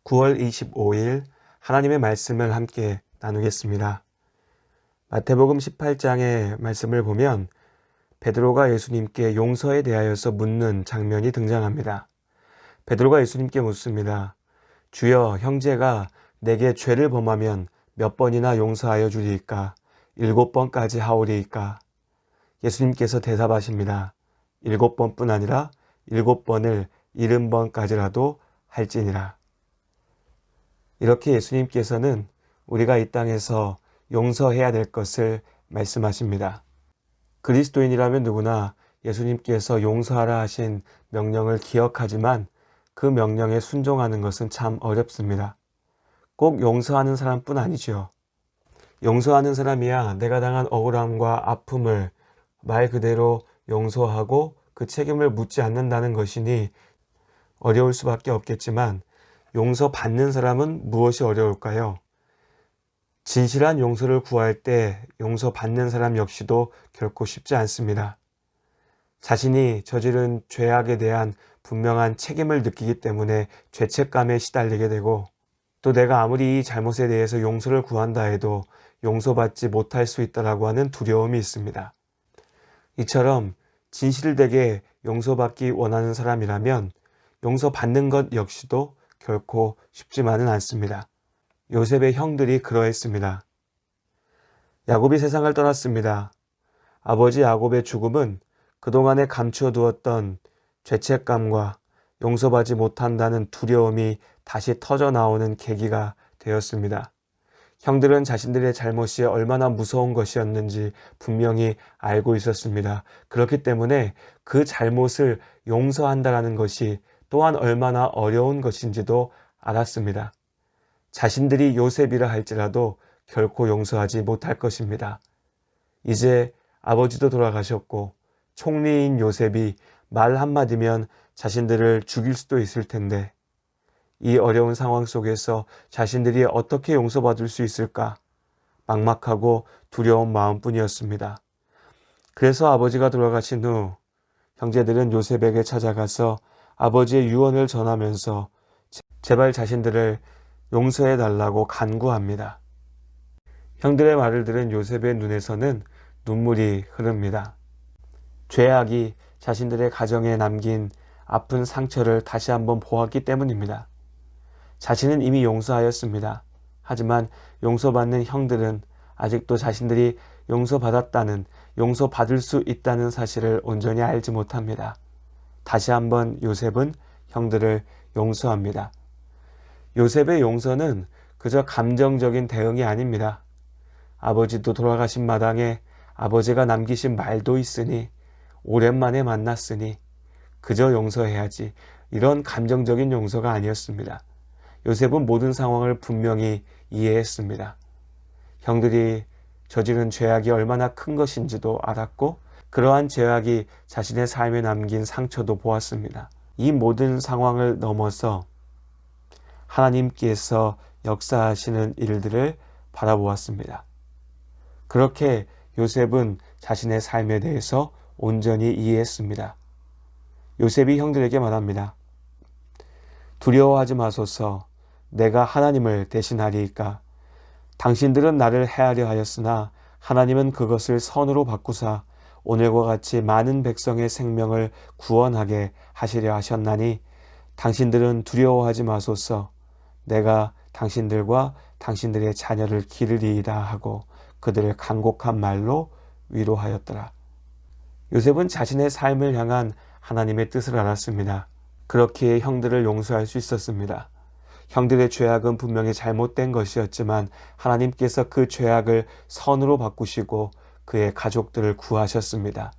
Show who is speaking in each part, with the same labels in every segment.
Speaker 1: 9월 25일 하나님의 말씀을 함께 나누겠습니다. 마태복음 18장의 말씀을 보면 베드로가 예수님께 용서에 대하여서 묻는 장면이 등장합니다. 베드로가 예수님께 묻습니다. 주여, 형제가 내게 죄를 범하면 몇 번이나 용서하여 주리이까? 7번까지 하오리이까? 예수님께서 대답하십니다. 7번뿐 아니라 7번을 70번까지라도 할지니라. 이렇게 예수님께서는 우리가 이 땅에서 용서해야 될 것을 말씀하십니다. 그리스도인이라면 누구나 예수님께서 용서하라 하신 명령을 기억하지만 그 명령에 순종하는 것은 참 어렵습니다. 꼭 용서하는 사람뿐 아니죠. 용서하는 사람이야 내가 당한 억울함과 아픔을 말 그대로 용서하고 그 책임을 묻지 않는다는 것이니 어려울 수밖에 없겠지만 용서받는 사람은 무엇이 어려울까요? 진실한 용서를 구할 때 용서받는 사람 역시도 결코 쉽지 않습니다. 자신이 저지른 죄악에 대한 분명한 책임을 느끼기 때문에 죄책감에 시달리게 되고 또 내가 아무리 이 잘못에 대해서 용서를 구한다 해도 용서받지 못할 수 있다라고 하는 두려움이 있습니다. 이처럼 진실되게 용서받기 원하는 사람이라면 용서받는 것 역시도 결코 쉽지만은 않습니다. 요셉의 형들이 그러했습니다. 야곱이 세상을 떠났습니다. 아버지 야곱의 죽음은 그동안에 감춰두었던 죄책감과 용서받지 못한다는 두려움이 다시 터져 나오는 계기가 되었습니다. 형들은 자신들의 잘못이 얼마나 무서운 것이었는지 분명히 알고 있었습니다. 그렇기 때문에 그 잘못을 용서한다는 것이 또한 얼마나 어려운 것인지도 알았습니다. 자신들이 요셉이라 할지라도 결코 용서하지 못할 것입니다. 이제 아버지도 돌아가셨고 총리인 요셉이 말 한마디면 자신들을 죽일 수도 있을 텐데 이 어려운 상황 속에서 자신들이 어떻게 용서받을 수 있을까? 막막하고 두려운 마음뿐이었습니다. 그래서 아버지가 돌아가신 후 형제들은 요셉에게 찾아가서 아버지의 유언을 전하면서 제발 자신들을 용서해 달라고 간구합니다. 형들의 말을 들은 요셉의 눈에서는 눈물이 흐릅니다. 죄악이 자신들의 가정에 남긴 아픈 상처를 다시 한번 보았기 때문입니다. 자신은 이미 용서하였습니다. 하지만 용서받는 형들은 아직도 자신들이 용서받았다는, 용서받을 수 있다는 사실을 온전히 알지 못합니다. 다시 한번 요셉은 형들을 용서합니다. 요셉의 용서는 그저 감정적인 대응이 아닙니다. 아버지도 돌아가신 마당에 아버지가 남기신 말도 있으니 오랜만에 만났으니 그저 용서해야지, 이런 감정적인 용서가 아니었습니다. 요셉은 모든 상황을 분명히 이해했습니다. 형들이 저지른 죄악이 얼마나 큰 것인지도 알았고 그러한 죄악이 자신의 삶에 남긴 상처도 보았습니다. 이 모든 상황을 넘어서 하나님께서 역사하시는 일들을 바라보았습니다. 그렇게 요셉은 자신의 삶에 대해서 온전히 이해했습니다. 요셉이 형들에게 말합니다. 두려워하지 마소서. 내가 하나님을 대신하리이까. 당신들은 나를 해하려 하였으나 하나님은 그것을 선으로 바꾸사 오늘과 같이 많은 백성의 생명을 구원하게 하시려 하셨나니 당신들은 두려워하지 마소서. 내가 당신들과 당신들의 자녀를 기르리이다 하고 그들을 간곡한 말로 위로하였더라. 요셉은 자신의 삶을 향한 하나님의 뜻을 알았습니다. 그렇게 형들을 용서할 수 있었습니다. 형들의 죄악은 분명히 잘못된 것이었지만 하나님께서 그 죄악을 선으로 바꾸시고 그의 가족들을 구하셨습니다.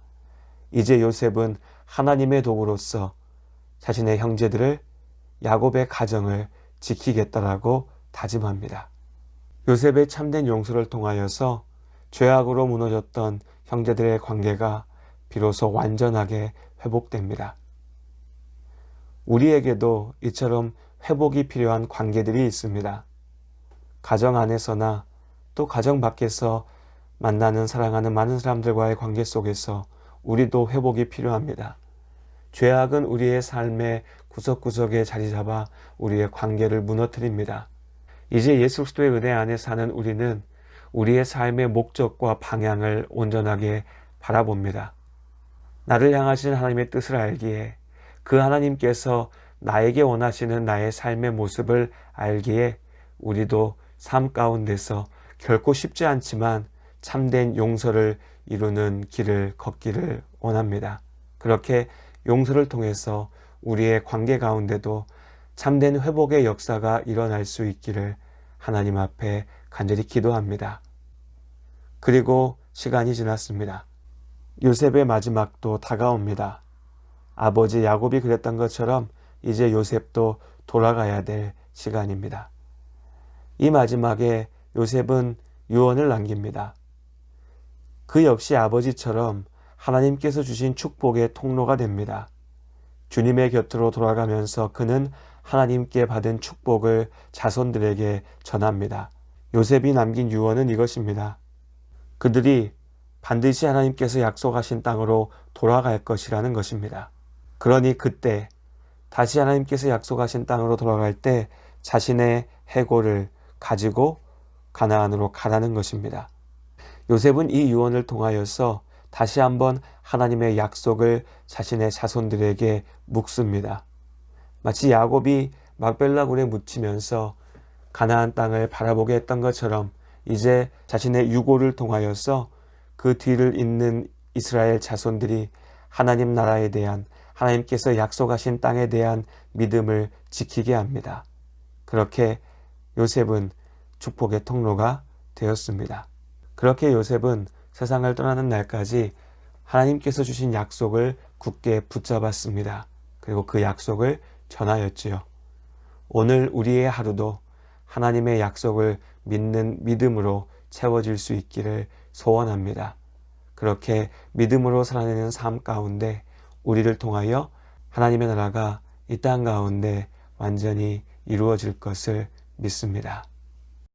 Speaker 1: 이제 요셉은 하나님의 도구로서 자신의 형제들을, 야곱의 가정을 지키겠다라고 다짐합니다. 요셉의 참된 용서를 통하여서 죄악으로 무너졌던 형제들의 관계가 비로소 완전하게 회복됩니다. 우리에게도 이처럼 회복이 필요한 관계들이 있습니다. 가정 안에서나 또 가정 밖에서 만나는, 사랑하는 많은 사람들과의 관계 속에서 우리도 회복이 필요합니다. 죄악은 우리의 삶의 구석구석에 자리 잡아 우리의 관계를 무너뜨립니다. 이제 예수 그리스도의 은혜 안에 사는 우리는 우리의 삶의 목적과 방향을 온전하게 바라봅니다. 나를 향하신 하나님의 뜻을 알기에, 그 하나님께서 나에게 원하시는 나의 삶의 모습을 알기에 우리도 삶 가운데서 결코 쉽지 않지만 참된 용서를 이루는 길을 걷기를 원합니다. 그렇게 용서를 통해서 우리의 관계 가운데도 참된 회복의 역사가 일어날 수 있기를 하나님 앞에 간절히 기도합니다. 그리고 시간이 지났습니다. 요셉의 마지막도 다가옵니다. 아버지 야곱이 그랬던 것처럼 이제 요셉도 돌아가야 될 시간입니다. 이 마지막에 요셉은 유언을 남깁니다. 그 역시 아버지처럼 하나님께서 주신 축복의 통로가 됩니다. 주님의 곁으로 돌아가면서 그는 하나님께 받은 축복을 자손들에게 전합니다. 요셉이 남긴 유언은 이것입니다. 그들이 반드시 하나님께서 약속하신 땅으로 돌아갈 것이라는 것입니다. 그러니 그때 다시 하나님께서 약속하신 땅으로 돌아갈 때 자신의 해골을 가지고 가나안으로 가라는 것입니다. 요셉은 이 유언을 통하여서 다시 한번 하나님의 약속을 자신의 자손들에게 묵습니다. 마치 야곱이 막벨라 굴에 묻히면서 가나안 땅을 바라보게 했던 것처럼 이제 자신의 유고를 통하여서 그 뒤를 잇는 이스라엘 자손들이 하나님 나라에 대한, 하나님께서 약속하신 땅에 대한 믿음을 지키게 합니다. 그렇게 요셉은 축복의 통로가 되었습니다. 그렇게 요셉은 세상을 떠나는 날까지 하나님께서 주신 약속을 굳게 붙잡았습니다. 그리고 그 약속을 전하였지요. 오늘 우리의 하루도 하나님의 약속을 믿는 믿음으로 채워질 수 있기를 소원합니다. 그렇게 믿음으로 살아내는 삶 가운데 우리를 통하여 하나님의 나라가 이 땅 가운데 완전히 이루어질 것을 믿습니다.